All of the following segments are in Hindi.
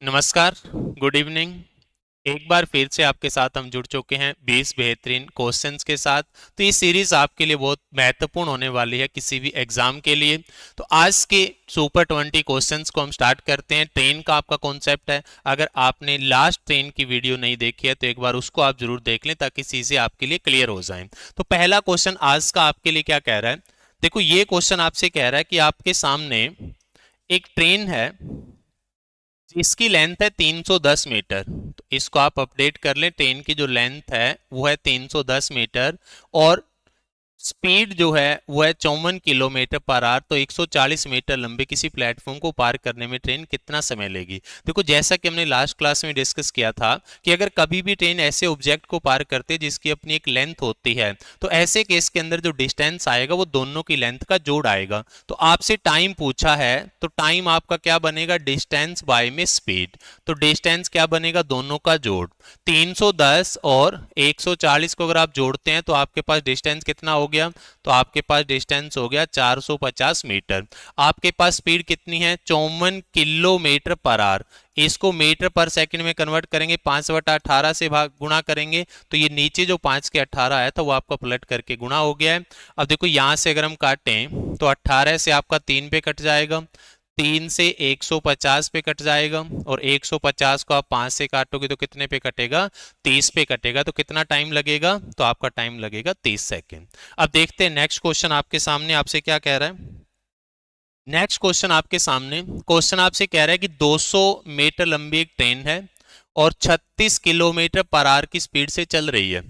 नमस्कार, गुड इवनिंग। एक बार फिर से आपके साथ हम जुड़ चुके हैं 20 बेहतरीन क्वेश्चंस के साथ। तो ये सीरीज आपके लिए बहुत महत्वपूर्ण होने वाली है किसी भी एग्जाम के लिए। तो आज के सुपर 20 क्वेश्चंस को हम स्टार्ट करते हैं। ट्रेन का आपका कॉन्सेप्ट है। अगर आपने लास्ट ट्रेन की वीडियो नहीं देखी है तो एक बार उसको आप जरूर देख लें ताकि चीजें आपके लिए क्लियर हो जाएं। तो पहला क्वेश्चन आज का आपके लिए क्या कह रहा है? देखो, ये क्वेश्चन आपसे कह रहा है कि आपके सामने एक ट्रेन है इसकी लेंथ है 310 मीटर। तो इसको आप अपडेट कर लें। ट्रेन की जो लेंथ है वो है 310 मीटर और स्पीड जो है वो है 54 किलोमीटर पर आवर। तो 140 मीटर लंबे किसी प्लेटफॉर्म को पार करने में ट्रेन कितना समय लेगी? देखो, जैसा कि हमने लास्ट क्लास में डिस्कस किया था कि अगर कभी भी ट्रेन ऐसे ऑब्जेक्ट को पार करती है जिसकी अपनी एक लेंथ होती है तो ऐसे केस के अंदर जो डिस्टेंस आएगा वो दोनों की लेंथ का जोड़ आएगा। तो आपसे टाइम पूछा है तो टाइम आपका क्या बनेगा? डिस्टेंस बाय में स्पीड। तो डिस्टेंस क्या बनेगा? दोनों का जोड़। 310 और 140 को अगर आप जोड़ते हैं तो आपके पास डिस्टेंस कितना हो गया? तो आपके पास डिस्टेंस हो गया 450 मीटर। आपके पास स्पीड कितनी है? 54 किलोमीटर पर आवर। इसको मीटर पर सेकंड में कन्वर्ट करेंगे, 5/18 से भाग गुणा करेंगे तो ये नीचे जो 5 के 18 आया था वो आपका पलट करके गुणा हो गया है। अब देखो, यहां से अगर हम काटें तो 18 से आपका 3 पे कट जाएगा, 3 से 150 पे कट जाएगा और 150 को आप 5 से काटोगे तो कितने पे कटेगा? 30 पे कटेगा। तो कितना टाइम लगेगा? तो आपका टाइम लगेगा 30 सेकेंड। अब देखते हैं नेक्स्ट क्वेश्चन आपके सामने आपसे क्या कह रहा है। नेक्स्ट क्वेश्चन आपके सामने क्वेश्चन आपसे कह रहा है कि 200 मीटर लंबी एक ट्रेन है और 36 किलोमीटर पर आवर की स्पीड से चल रही है।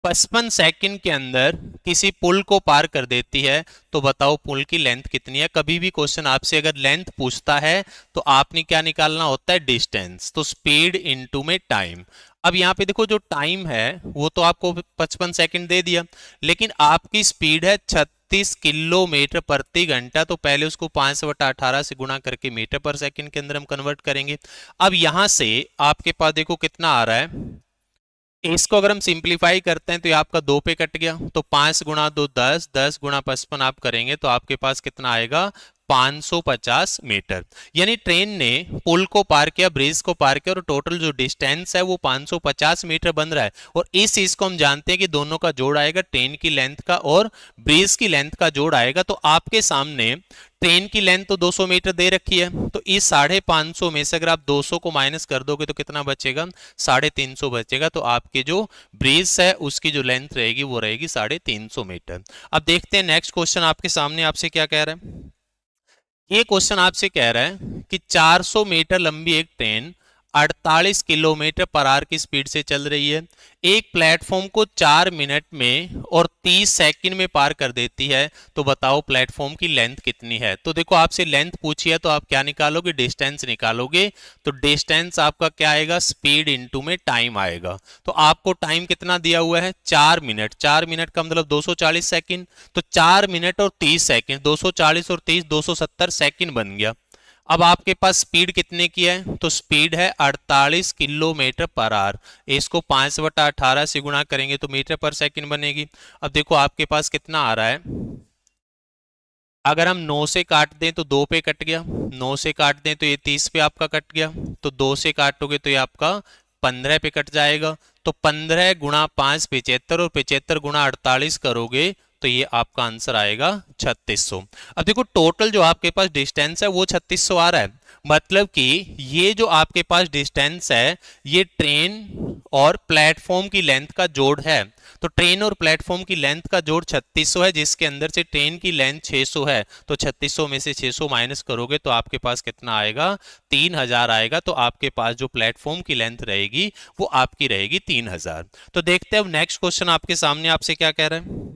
55 सेकंड के अंदर किसी पुल को पार कर देती है। तो बताओ पुल की लेंथ कितनी है? कभी भी क्वेश्चन आपसे अगर लेंथ पूछता है तो आपने क्या निकालना होता है? डिस्टेंस। तो स्पीड इनटू में टाइम। अब यहाँ पे देखो, जो टाइम है वो तो आपको 55 सेकंड दे दिया, लेकिन आपकी स्पीड है 36 किलोमीटर प्रति घंटा। तो पहले उसको 5/18 से गुणा करके मीटर पर सेकंड के अंदर हम कन्वर्ट करेंगे। अब यहां से आपके पास देखो कितना आ रहा है। इसको अगर हम सिंप्लीफाई करते हैं तो ये आपका 2 पे कट गया। तो 5 × 2 10, 10 × 55 आप करेंगे तो आपके पास कितना आएगा? 550 मीटर। यानी ट्रेन ने पुल को पार किया, ब्रिज को पार किया और टोटल जो डिस्टेंस है वो 550 मीटर बन रहा है। और इस चीज को हम जानते हैं कि दोनों का जोड़ आएगा, ट्रेन की लेंथ का और ब्रिज की लेंथ का जोड़ आएगा। तो आपके सामने ट्रेन की लेंथ तो 200 मीटर दे रखी है, तो इस 550 में से अगर आप 200 को माइनस कर दोगे तो कितना बचेगा? 350 बचेगा। तो आपकी जो ब्रिज है उसकी जो लेंथ रहेगी वो रहेगी 350 मीटर। अब देखते हैं नेक्स्ट क्वेश्चन आपके सामने आपसे क्या कह रहा है। ये क्वेश्चन आपसे कह रहा है कि 400 मीटर लंबी एक ट्रेन 48 किलोमीटर पर आवर की स्पीड से चल रही है। एक प्लेटफॉर्म को 4 मिनट में और 30 सेकंड में पार कर देती है। तो बताओ प्लेटफॉर्म की लेंथ कितनी है? तो देखो, आपसे लेंथ पूछी है तो आप क्या निकालोगे? डिस्टेंस निकालोगे। तो डिस्टेंस आपका क्या आएगा? स्पीड इनटू में टाइम आएगा। तो आपको टाइम कितना दिया हुआ है? 4 मिनट। 4 मिनट का मतलब 240 सेकंड। तो 4 मिनट और 30 सेकंड, 240 और 30 270 सेकंड बन गया। अब आपके पास स्पीड कितने की है? तो स्पीड है 48 किलोमीटर पर आवर। इसको 5/18 से गुणा करेंगे तो मीटर पर सेकंड बनेगी। अब देखो आपके पास कितना आ रहा है। अगर हम 9 से काट दें तो 2 पे कट गया, 9 से काट दें तो ये 30 पे आपका कट गया, तो 2 से काटोगे तो ये आपका 15 पे कट जाएगा। तो 15 × 5 75 और 75 × 48 करोगे तो ये आपका आंसर आएगा 3600। अब देखो, टोटल जो आपके पास डिस्टेंस है वो 3600 आ रहा है। मतलब कि ये जो आपके पास डिस्टेंस है ये ट्रेन और प्लेटफॉर्म की लेंथ का जोड़ है। तो ट्रेन और प्लेटफॉर्म की लेंथ का जोड़ 3600 है, जिसके अंदर से ट्रेन की लेंथ 600 है। तो 3600 में से 600 माइनस करोगे तो आपके पास कितना आएगा? 3000 आएगा। तो आपके पास जो प्लेटफॉर्म की लेंथ रहेगी वो आपकी रहेगी 3000। तो देखते हैं अब नेक्स्ट क्वेश्चन आपके सामने आपसे क्या कह रहा है।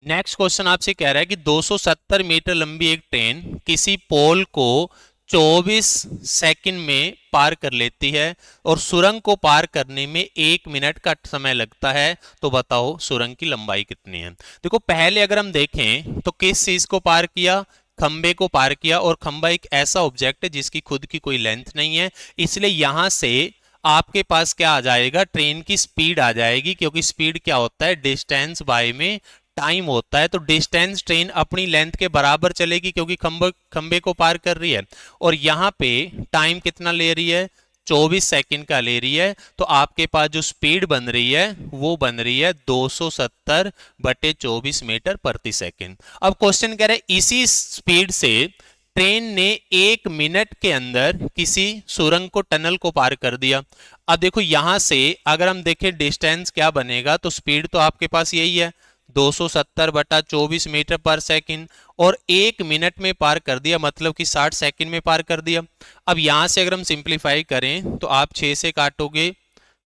नेक्स्ट क्वेश्चन आपसे कह रहा है कि 270 मीटर लंबी एक ट्रेन किसी पोल को 24 सेकंड में पार कर लेती है और सुरंग को पार करने में 1 मिनट का समय लगता है। तो बताओ सुरंग की लंबाई कितनी है? देखो, पहले अगर हम देखें तो किस चीज को पार किया? खंबे को पार किया। और खंबा एक ऐसा ऑब्जेक्ट है जिसकी खुद की कोई लेंथ नहीं है, इसलिए यहां से आपके पास क्या आ जाएगा? ट्रेन की स्पीड आ जाएगी, क्योंकि स्पीड क्या होता है? डिस्टेंस बाय में टाइम होता है तो डिस्टेंस ट्रेन अपनी लेंथ के बराबर चलेगी क्योंकि खंबे को पार कर रही है, और यहाँ पे टाइम कितना ले रही है, 24 सेकंड का ले रही है। तो आपके पास जो स्पीड बन रही है वो बन रही है 270/24 मीटर प्रति सेकंड। अब क्वेश्चन कह रहा है इसी स्पीड से ट्रेन ने 1 मिनट के अंदर किसी सुरंग को, टनल को पार कर दिया। अब देखो यहां से अगर हम देखें डिस्टेंस क्या बनेगा, तो स्पीड तो आपके पास यही है 270/24 मीटर पर सेकंड, और 1 मिनट में पार कर दिया, मतलब कि 60 सेकंड में पार कर दिया। अब यहां से अगर हम सिंप्लीफाई करें तो आप 6 से काटोगे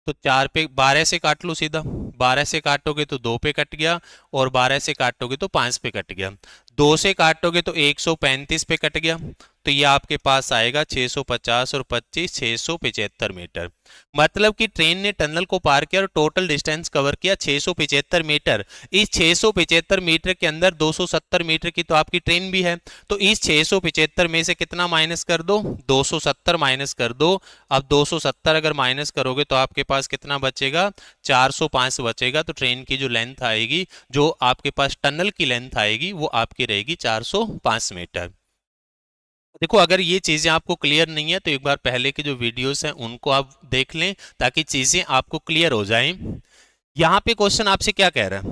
तो 4 पे, 12 से काट लो सीधा, 12 से काटोगे तो 2 पे कट गया, और 12 से काटोगे तो 5 पे कट गया, 2 से काटोगे तो 135 पे कट गया। तो ये आपके पास आएगा 650 और 25 675 मीटर। मतलब कि ट्रेन ने टनल को पार किया और टोटल डिस्टेंस कवर किया 675 मीटर। इस 675 मीटर के अंदर 270 मीटर की तो आपकी ट्रेन भी है, तो इस 675 में से कितना माइनस कर दो, 270 माइनस कर दो। अब 270 अगर माइनस करोगे तो आपके पास कितना बचेगा, 405 बचेगा। तो ट्रेन की जो लेंथ आएगी, जो आपके पास टनल की लेंथ आएगी, वो आपकी रहेगी 405 मीटर। देखो अगर ये चीजें आपको क्लियर नहीं है तो एक बार पहले के जो वीडियोस हैं उनको आप देख लें ताकि चीजें आपको क्लियर हो जाएं। यहां पे क्वेश्चन आपसे क्या कह रहा है,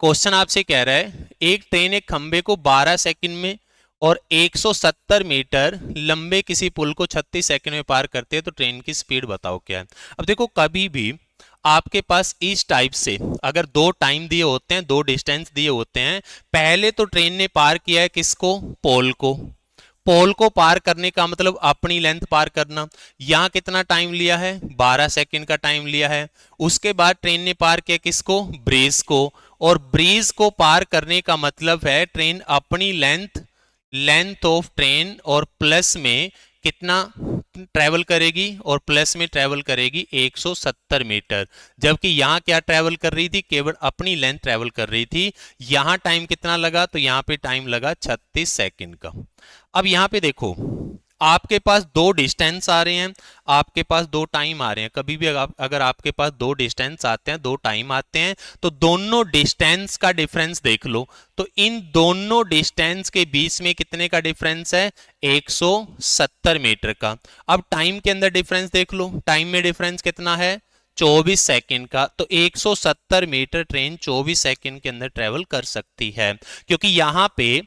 क्वेश्चन आपसे कह रहा है एक ट्रेन एक खंबे को 12 सेकंड में और 170 मीटर लंबे किसी पुल को 36 सेकंड में पार करती है, तो ट्रेन की स्पीड बताओ क्या है। अब देखो कभी भी आपके पास इस टाइप से अगर दो टाइम दिए होते हैं, दो डिस्टेंस दिए होते हैं, पहले तो ट्रेन ने पार किया है किसको, पोल को। पोल को पार करने का मतलब अपनी लेंथ पार करना। यहां कितना टाइम लिया है, 12 सेकंड का टाइम लिया है। उसके बाद ट्रेन ने पार किया किसको, ब्रिज को, और ब्रिज को पार करने का मतलब है ट्रेन अपनी लेंथ ऑफ ट्रेन और प्लस में कितना ट्रेवल करेगी, और प्लस में ट्रेवल करेगी 170 मीटर। जबकि यहां क्या ट्रेवल कर रही थी, केवल अपनी लेंथ ट्रेवल कर रही थी। यहां टाइम कितना लगा, तो यहां पे टाइम लगा 36 सेकंड का। अब यहां पे देखो आपके पास दो डिस्टेंस आ रहे हैं, आपके पास दो टाइम आ रहे हैं। कभी भी अगर आपके पास दो डिस्टेंस आते हैं, दो टाइम आते हैं, तो दोनों डिस्टेंस का डिफरेंस देख लो। तो इन दोनों डिस्टेंस के बीच में कितने का डिफरेंस है, 170 मीटर का। अब टाइम के अंदर डिफरेंस देख लो, टाइम में डिफरेंस कितना है, 24 सेकंड का। तो 170 मीटर ट्रेन 24 सेकंड के अंदर ट्रेवल कर सकती है, क्योंकि यहां पे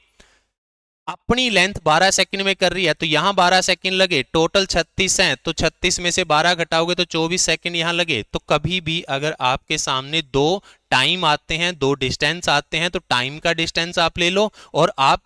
अपनी लेंथ 12 सेकंड में कर रही है, तो यहां 12 सेकंड लगे, टोटल 36 हैं, तो 36 में से 12 घटाओगे तो 24 सेकंड यहां लगे। तो कभी भी अगर आपके सामने दो टाइम आते हैं, दो डिस्टेंस आते हैं, तो टाइम का डिस्टेंस आप ले लो और आप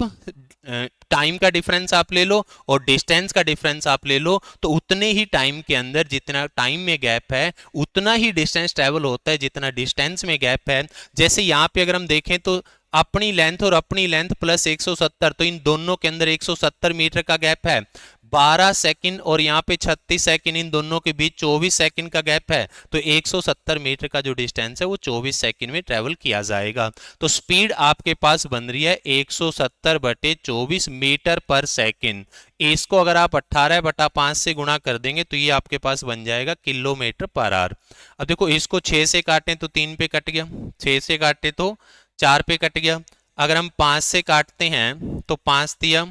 टाइम का डिफरेंस आप ले लो और डिस्टेंस का डिफरेंस आप ले लो, तो उतने ही टाइम के अंदर जितना टाइम में गैप है उतना ही डिस्टेंस ट्रेवल होता है जितना डिस्टेंस में गैप है। जैसे यहाँ पे अगर हम देखें तो अपनी लेंथ और अपनी लेंथ प्लस 170, तो इन दोनों के अंदर 170 मीटर का गैप है। 12 सेकंड और यहाँ पे 36 सेकंड, इन दोनों के बीच 24 सेकंड का गैप है। तो 170 मीटर का जो डिस्टेंस है वो 24 सेकंड में ट्रेवल किया जाएगा। तो स्पीड आपके पास बन रही है 170/24 मीटर पर सेकंड। इसको अगर आप 18/5 से गुणा कर देंगे तो ये आपके पास बन जाएगा किलोमीटर पर आवर। अब देखो इसको 6 से काटें तो 3 पे कट गया, 6 से काटे तो 4 पे कट गया। अगर हम 5 से काटते हैं तो 5 दिया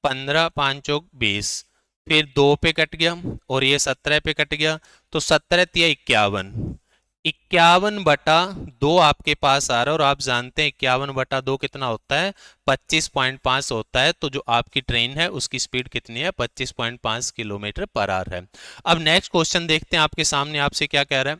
15, 5 चौक 20, फिर 2 पे कट गया और ये 17 पे कट गया, तो 17 तिया 51, 51/2 आपके पास आ रहा है। और आप जानते हैं 51/2 कितना होता है, 25.5 होता है। तो जो आपकी ट्रेन है उसकी स्पीड कितनी है, 25.5 किलोमीटर पर आवर है। अब नेक्स्ट क्वेश्चन देखते हैं आपके सामने आपसे क्या कह रहा है।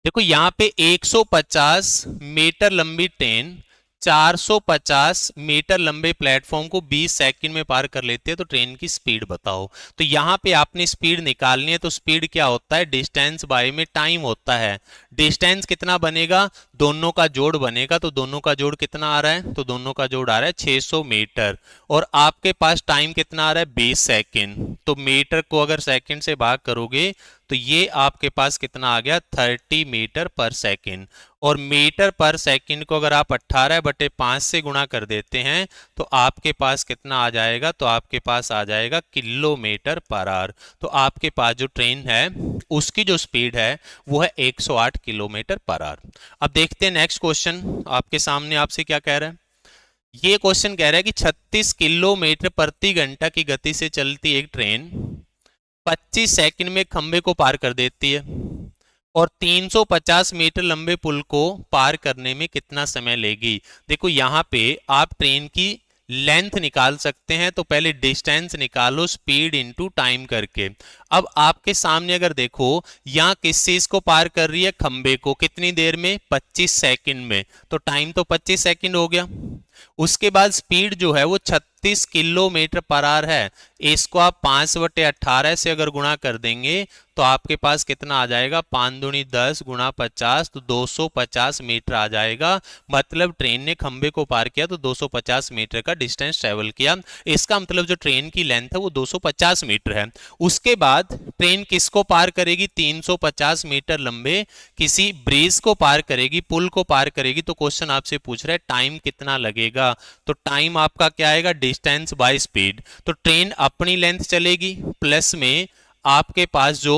देखो यहाँ पे 150 मीटर लंबी ट्रेन 450 मीटर लंबे प्लेटफॉर्म को 20 सेकंड में पार कर लेती है, तो ट्रेन की स्पीड बताओ। तो यहाँ पे आपने स्पीड निकालनी है, तो स्पीड क्या होता है, डिस्टेंस बाय में टाइम होता है। डिस्टेंस कितना बनेगा, दोनों का जोड़ बनेगा, तो दोनों का जोड़ कितना आ रहा है, तो दोनों का जोड़ आ रहा है 600 मीटर, और आपके पास टाइम कितना आ रहा है 20 सेकंड। तो मीटर को अगर सेकंड से भाग करोगे तो ये आपके पास कितना आ गया 30 मीटर पर सेकंड। और मीटर पर सेकंड को अगर आप 18/5 से गुणा कर देते हैं तो आपके पास कितना आ जाएगा, तो आपके पास आ जाएगा किलोमीटर पर आवर। तो आपके पास जो ट्रेन है उसकी जो स्पीड है वो है 108 किलोमीटर पर आवर। अब देखते हैं नेक्स्ट क्वेश्चन आपके सामने आपसे क्या कह रहा है। ये क्वेश्चन कह रहा है कि 36 किलोमीटर प्रति घंटा की गति से चलती एक ट्रेन 25 सेकंड में खंबे को पार कर देती है और 350 मीटर लंबे पुल को पार करने में कितना समय लेगी। देखो यहाँ पे आप ट्रेन की लेंथ निकाल सकते हैं, तो पहले डिस्टेंस निकालो स्पीड इनटू टाइम करके। अब आपके सामने अगर देखो यहाँ किस चीज को पार कर रही है, खंबे को, कितनी देर में 25 सेकंड में, तो टाइम तो 25 सेकंड हो गया। उसके बाद स्पीड जो है वो 36 किलोमीटर पर आवर है। इसको आप 5/18 से अगर गुणा कर देंगे तो आपके पास कितना आ जाएगा, 5 दूनी 10 गुणा 50, तो 250 मीटर आ जाएगा। मतलब ट्रेन ने खंबे को पार किया तो 250 मीटर का डिस्टेंस ट्रेवल किया। इसका मतलब जो ट्रेन की लेंथ है वो 250 मीटर है। उसके बाद ट्रेन किसको पार करेगी, 350 मीटर लंबे किसी ब्रिज को पार करेगी, पुल को पार करेगी। तो क्वेश्चन आपसे पूछ रहा है टाइम कितना लगेगा, तो टाइम आपका क्या आएगा, डिस्टेंस बाय स्पीड। तो ट्रेन अपनी लेंथ चलेगी प्लस में आपके पास जो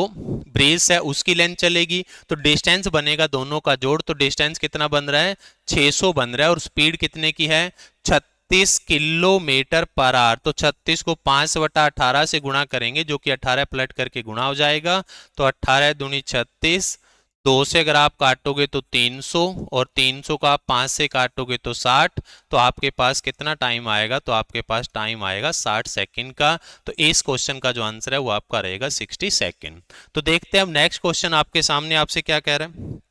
ब्रिज है उसकी लेंथ चलेगी, तो डिस्टेंस बनेगा दोनों का जोड़। तो डिस्टेंस कितना बन रहा है, 600 बन रहा है। और स्पीड कितने की है, 36 किलोमीटर पर आवर। तो 36 को 5/18 से गुणा करेंगे, जो कि 18 पलट करके गुणा हो जाएगा। तो 18 दूनी 36, 2 से अगर आप काटोगे तो 300, और 300 का आप 5 से काटोगे तो 60। तो आपके पास कितना टाइम आएगा, तो आपके पास टाइम आएगा 60 सेकंड का। तो इस क्वेश्चन का जो आंसर है वो आपका रहेगा 60 सेकंड। तो देखते हैं अब नेक्स्ट क्वेश्चन आपके सामने आपसे क्या कह रहा है।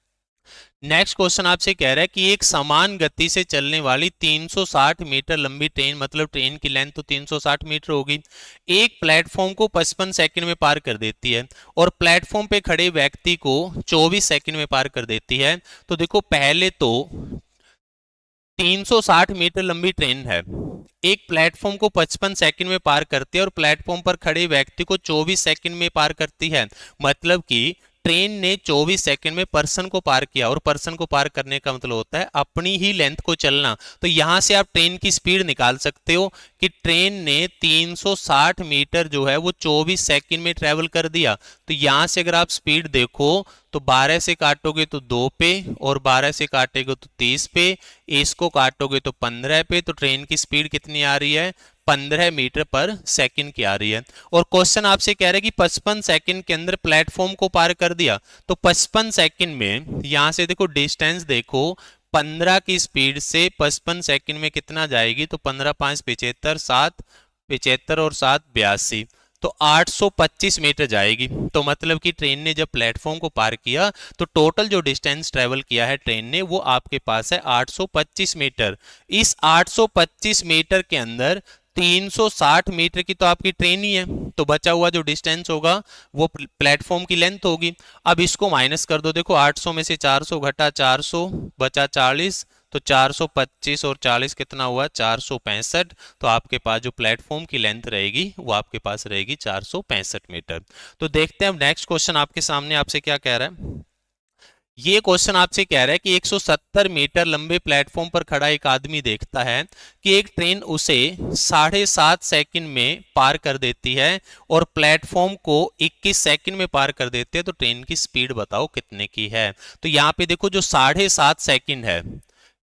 नेक्स्ट क्वेश्चन आपसे कह रहा है कि एक समान गति से चलने वाली 360 मीटर लंबी ट्रेन, मतलब ट्रेन की लेंथ तो 360 मीटर होगी, एक प्लेटफॉर्म को 55 सेकंड में पार कर देती है और प्लेटफॉर्म पे खड़े व्यक्ति को 24 सेकंड में पार कर देती है। तो देखो पहले तो 360 मीटर लंबी ट्रेन है, एक प्लेटफॉर्म को 55 सेकंड में पार करती है और प्लेटफॉर्म पर खड़े व्यक्ति को 24 सेकंड में पार करती है। मतलब कि ट्रेन ने 24 सेकंड में पर्सन को पार किया, और पर्सन को पार करने का मतलब होता है अपनी ही लेंथ को चलना। तो यहां से आप ट्रेन की स्पीड निकाल सकते हो कि ट्रेन ने 360 मीटर जो है वो 24 सेकंड में ट्रेवल कर दिया। तो यहां से अगर आप स्पीड देखो तो 12 से काटोगे तो 2 पे, और 12 से काटेगे तो 30 पे, इसको काटोगे तो 15 पे। तो ट्रेन की स्पीड कितनी आ रही है, 15 मीटर पर सेकंड की आ रही है। और क्वेश्चन आपसे कह रहा है कि 55 सेकंड के अंदर प्लेटफॉर्म को पार कर दिया। तो 55 सेकंड में यहां से देखो डिस्टेंस देखो, 15 की स्पीड से 55 सेकंड में कितना जाएगी, तो 15 5 75, 7 75 और 7 82, तो 825 मीटर जाएगी। तो मतलब कि ट्रेन ने जब प्लेटफॉर्म को पार किया तो टोटल जो डिस्टेंस ट्रेवल किया है ट्रेन ने वो आपके पास है 825 मीटर। इस 825 मीटर के अंदर 360 मीटर की तो आपकी ट्रेन ही है, तो बचा हुआ जो डिस्टेंस होगा वो प्लेटफॉर्म की लेंथ होगी। अब इसको माइनस कर दो, देखो 800 में से 400 घटा 400 बचा 40, तो 425 और 40 कितना हुआ, 465। तो आपके पास जो प्लेटफॉर्म की लेंथ रहेगी वो आपके पास रहेगी 465 मीटर। तो देखते हैं अब नेक्स्ट क्वेश्चन आपके सामने आपसे क्या कह रहा है। ये क्वेश्चन आपसे कह रहा है कि 170 मीटर लंबे प्लेटफॉर्म पर खड़ा एक आदमी देखता है कि एक ट्रेन उसे 7.5 सेकंड में पार कर देती है और प्लेटफॉर्म को 21 सेकंड में पार कर देती है। तो ट्रेन की स्पीड बताओ कितने की है। तो यहाँ पे देखो जो 7.5 सेकंड है,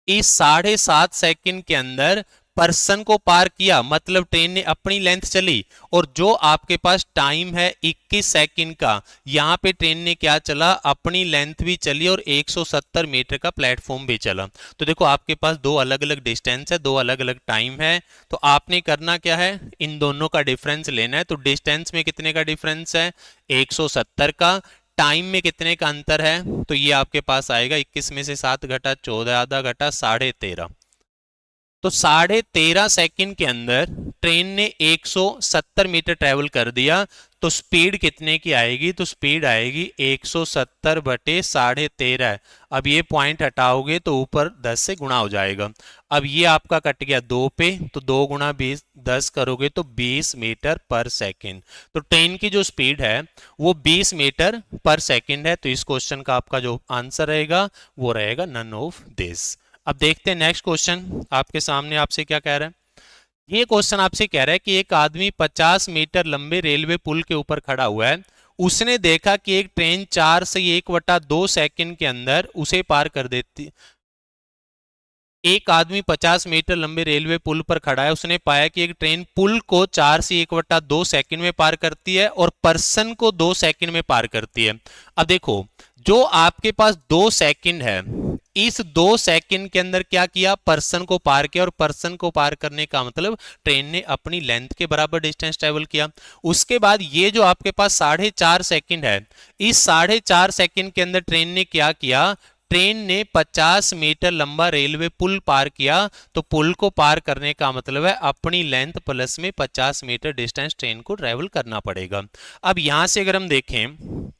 इस 7.5 सेकंड के अंदर पर्सन को पार किया, मतलब ट्रेन ने अपनी लेंथ चली। और जो आपके पास टाइम है 21 सेकंड का, यहां पे ट्रेन ने क्या चला, अपनी लेंथ भी चली और 170 मीटर का प्लेटफॉर्म भी चला। तो देखो आपके पास दो अलग अलग डिस्टेंस है, दो अलग अलग टाइम है। तो आपने करना क्या है, इन दोनों का डिफरेंस लेना है। तो डिस्टेंस में कितने का डिफरेंस है, 170 का। टाइम में कितने का अंतर है, तो ये आपके पास आएगा 21 में से 7 घटा 14, आधा घटा 13.5। तो 13.5 सेकंड के अंदर ट्रेन ने 170 मीटर ट्रेवल कर दिया, तो स्पीड कितने की आएगी? तो स्पीड आएगी 170 बटे 13.5। अब ये पॉइंट हटाओगे तो ऊपर 10 से गुणा हो जाएगा। अब ये आपका कट गया 2 पे, तो 2 गुणा 20 10 करोगे तो 20 मीटर पर सेकंड। तो ट्रेन की जो स्पीड है वो 20 मीटर पर सेकंड है। तो इस क्वेश्चन का आपका जो आंसर रहेगा वो रहेगा नन ऑफ दिस। अब देखते हैं नेक्स्ट क्वेश्चन आपके सामने आपसे क्या कह रहा है। ये क्वेश्चन आपसे कह रहा है कि एक आदमी 50 मीटर लंबे रेलवे पुल के ऊपर खड़ा हुआ है। उसने देखा कि एक ट्रेन 4 से 1/2 सेकंड के अंदर उसे पार कर देती। एक आदमी 50 मीटर लंबे रेलवे पुल पर खड़ा है। उसने पाया कि एक ट्रेन पुल को 4 से 1/2 सेकंड में पार करती है और पर्सन को 2 सेकंड में पार करती है। अब देखो, जो आपके पास 2 सेकंड है, इस 2 सेकंड के अंदर क्या किया? पर्सन को पार किया। और पर्सन को पार करने का मतलब ट्रेन ने अपनी लेंथ के बराबर डिस्टेंस ट्रेवल किया। उसके बाद ये जो आपके पास 4.5 सेकंड है, इस 4.5 सेकंड के अंदर ट्रेन ने क्या किया? ट्रेन ने 50 मीटर लंबा रेलवे पुल पार किया। तो पुल को पार करने का मतलब है अपनी लेंथ प्लस में 50 मीटर डिस्टेंस ट्रेन को ट्रेवल करना पड़ेगा। अब यहां से अगर हम देखें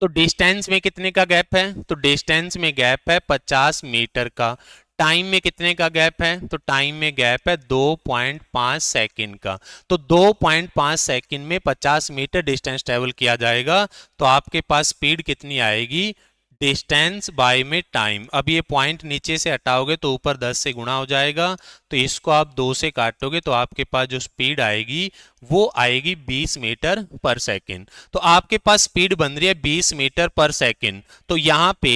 तो डिस्टेंस में कितने का गैप है? तो डिस्टेंस में गैप है 50 मीटर का। टाइम में कितने का गैप है? तो टाइम में गैप है 2.5 सेकंड का। तो 2.5 सेकंड में 50 मीटर डिस्टेंस ट्रेवल किया जाएगा। तो आपके पास स्पीड कितनी आएगी? डिस्टेंस बाय में टाइम। अब ये पॉइंट नीचे से हटाओगे तो ऊपर 10 से गुणा हो जाएगा। तो इसको आप 2 से काटोगे तो आपके पास जो स्पीड आएगी वो आएगी 20 मीटर पर सेकंड। तो आपके पास स्पीड बन रही है 20 मीटर पर सेकंड। तो यहाँ पे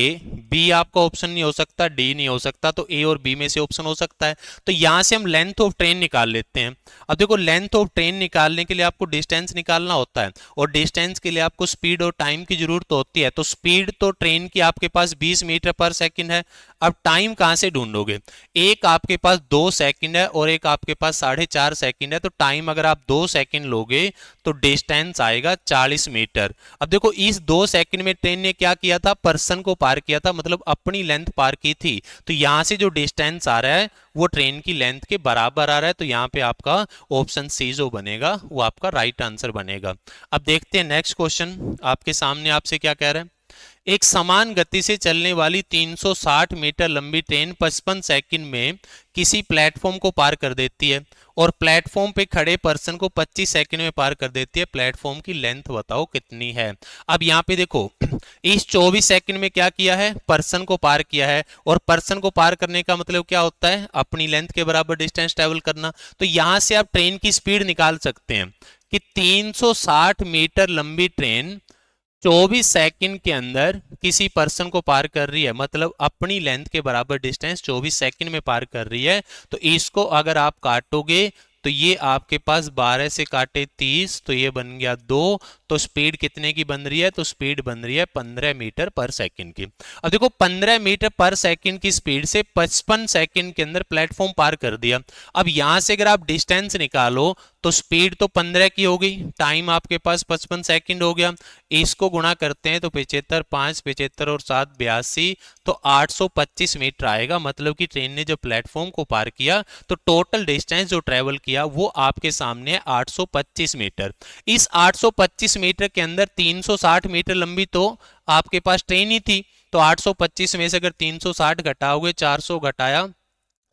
बी आपका ऑप्शन नहीं हो सकता, डी नहीं हो सकता, तो ए और बी में से ऑप्शन हो सकता है। तो यहां से हम लेंथ ऑफ ट्रेन निकाल लेते हैं। अब देखो, लेंथ ऑफ ट्रेन निकालने के लिए आपको डिस्टेंस निकालना होता है और डिस्टेंस के लिए आपको स्पीड और टाइम की जरूरत होती है। तो स्पीड तो ट्रेन की आपके पास 20 मीटर पर सेकंड है। अब टाइम कहां से ढूंढोगे? एक आपके पास 2 सेकंड है और एक आपके पास 4.5 सेकंड है। तो टाइम अगर आप 2 सेकंड लोगे तो डिस्टेंस आएगा 40 मीटर। अब देखो, इस 2 सेकंड में ट्रेन ने क्या किया था? पर्सन को पार किया था, मतलब अपनी लेंथ पार की थी। तो यहां से जो डिस्टेंस आ रहा है वो ट्रेन की लेंथ के बराबर आ रहा है। तो यहां पे आपका ऑप्शन सी जो बनेगा वो आपका राइट आंसर बनेगा। अब देखते हैं नेक्स्ट क्वेश्चन आपके सामने आपसे क्या कह रहा है। एक समान गति से चलने वाली 360 मीटर लंबी ट्रेन 55 सेकंड में किसी प्लेटफॉर्म को पार कर देती है और प्लेटफॉर्म पे खड़े पर्सन को 25 सेकंड में पार कर देती है। प्लेटफॉर्म की लेंथ बताओ कितनी है? अब यहाँ पे देखो, इस 24 सेकंड में क्या किया है? पर्सन को पार किया है। और पर्सन को पार करने का मतलब क्या होता है? अपनी लेंथ के बराबर डिस्टेंस ट्रेवल करना। तो यहां से आप ट्रेन की स्पीड निकाल सकते हैं कि 360 मीटर लंबी ट्रेन 24 सेकंड के अंदर किसी पर्सन को पार कर रही है, मतलब अपनी लेंथ के बराबर डिस्टेंस 24 सेकंड में पार कर रही है। तो इसको अगर आप काटोगे तो ये आपके पास 12 से काटे 30, तो ये बन गया 2। तो स्पीड कितने की बन रही है? तो स्पीड बन रही है 15 मीटर पर सेकंड की। अब देखो, 15 मीटर पर सेकंड की स्पीड से 55 सेकंड के अंदर प्लेटफॉर्म पार कर दिया। अब यहां से अगर आप डिस्टेंस निकालो तो स्पीड तो 15 की हो गई, टाइम आपके पास 55 सेकंड हो गया। इसको गुणा करते हैं तो 75, 5, 75 और 7 82, तो 825 मीटर आएगा। मतलब कि ट्रेन ने जो प्लेटफॉर्म को पार किया तो टोटल डिस्टेंस जो ट्रेवल किया वो आपके सामने है 825 मीटर। इस 825 मीटर के अंदर 360 मीटर लंबी तो आपके पास ट्रेन ही थी। तो 825 में से अगर 360 घटाओगे, 400 घटाया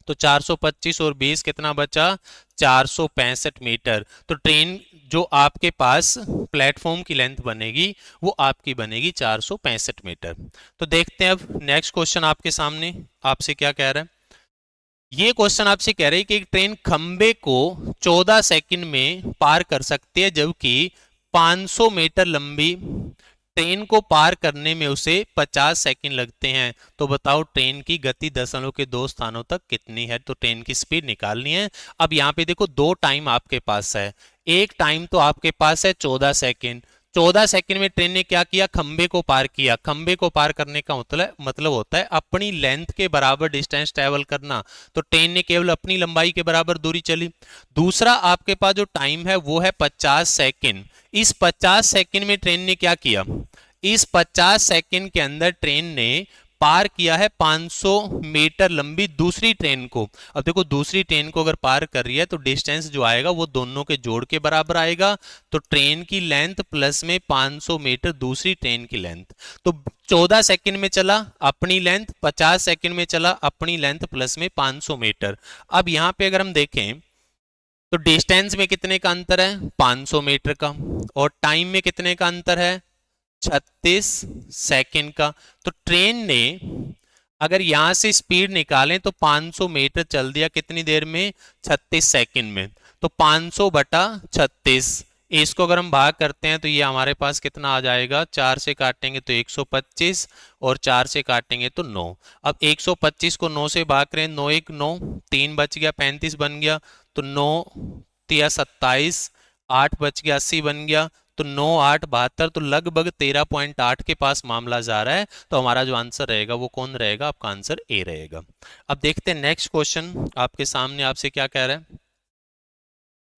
तो 425 और 20 कितना बचा? 465 मीटर। तो ट्रेन जो आपके पास प्लेटफॉर्म की लेंथ बनेगी वो आपकी बनेगी 465 मीटर। तो देखते हैं अब नेक्स्ट क्वेश्चन आपके सामने आपसे क्या कह रहा है। ये क्वेश्चन आपसे कह रहे हैं कि एक ट्रेन खंबे को 14 सेकंड में पार कर सकती है, जबकि 500 मीटर लंबी ट्रेन को पार करने में उसे 50 सेकंड लगते हैं। तो बताओ ट्रेन की गति दशमलव के 2 स्थानों तक कितनी है? तो ट्रेन की स्पीड निकालनी है। अब यहाँ पे देखो, 2 टाइम आपके पास है। एक टाइम तो आपके पास है 14 सेकंड। 14 सेकंड में ट्रेन ने क्या किया? खंबे को पार किया। खंबे को पार करने का मतलब होता है अपनी लेंथ के बराबर डिस्टेंस ट्रेवल करना। तो ट्रेन ने केवल अपनी लंबाई के बराबर दूरी चली। दूसरा आपके पास जो टाइम है वो है 50 सेकंड। इस 50 सेकंड में ट्रेन ने क्या किया? इस 50 सेकंड के अंदर ट्रेन ने पार किया है 500 मीटर लंबी दूसरी ट्रेन को। अब देखो दूसरी ट्रेन को अगर पार कर रही है तो डिस्टेंस जो आएगा वो दोनों के जोड़ के बराबर आएगा। तो ट्रेन की लेंथ प्लस में 500 मीटर दूसरी ट्रेन की लेंथ। तो 14 सेकंड में चला अपनी लेंथ, 50 सेकंड में चला अपनी लेंथ प्लस में 500 मीटर। अब यहां पे अगर हम देखें तो डिस्टेंस में कितने का अंतर है, 500 मीटर का, और टाइम में कितने का अंतर है, 36 सेकंड का। तो ट्रेन ने अगर यहां से स्पीड निकालें तो 500 मीटर चल दिया कितनी देर में, 36 सेकंड में। तो 500 बटा 36, इसको अगर हम भाग करते हैं तो ये हमारे पास कितना आ जाएगा, 4 से काटेंगे तो 125 और 4 से काटेंगे तो 9। अब 125 को 9 से भाग रहे हैं, 9 1 9, 3 बच गया, 35 बन गया, तो 9 तिया 27, 8 बच गया, 80 बन गया, तो 9 8 72, तो लगभग 13.8 के पास मामला जा रहा है। तो हमारा जो आंसर रहेगा वो कौन रहेगा, आपका आंसर ए रहेगा। अब देखते हैं नेक्स्ट क्वेश्चन आपके सामने आपसे क्या कह रहा है।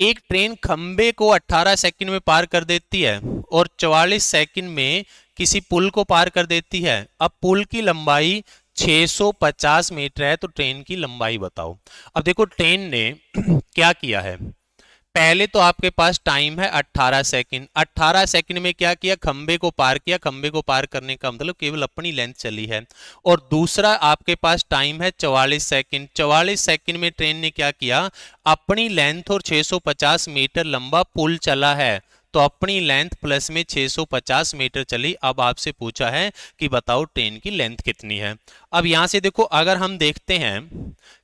एक ट्रेन खंबे को 18 सेकंड में पार कर देती है और 44 सेकंड में किसी पुल को पार कर देती है। अब पुल की लंबाई 650 मीटर है, तो ट्रेन की लंबाई बताओ। अब देखो ट्रेन ने क्या किया है, पहले तो आपके पास टाइम है 18 सेकंड। 18 सेकंड में क्या किया, खंबे को पार किया। खंबे को पार करने का मतलब केवल अपनी लेंथ चली है। और दूसरा आपके पास टाइम है 44 सेकंड। 44 सेकंड में ट्रेन ने क्या किया, अपनी लेंथ और 650 मीटर लंबा पुल चला है। तो अपनी लेंथ प्लस में 650 मीटर चली। अब आपसे पूछा है कि बताओ ट्रेन की लेंथ कितनी है। अब यहां से देखो अगर हम देखते हैं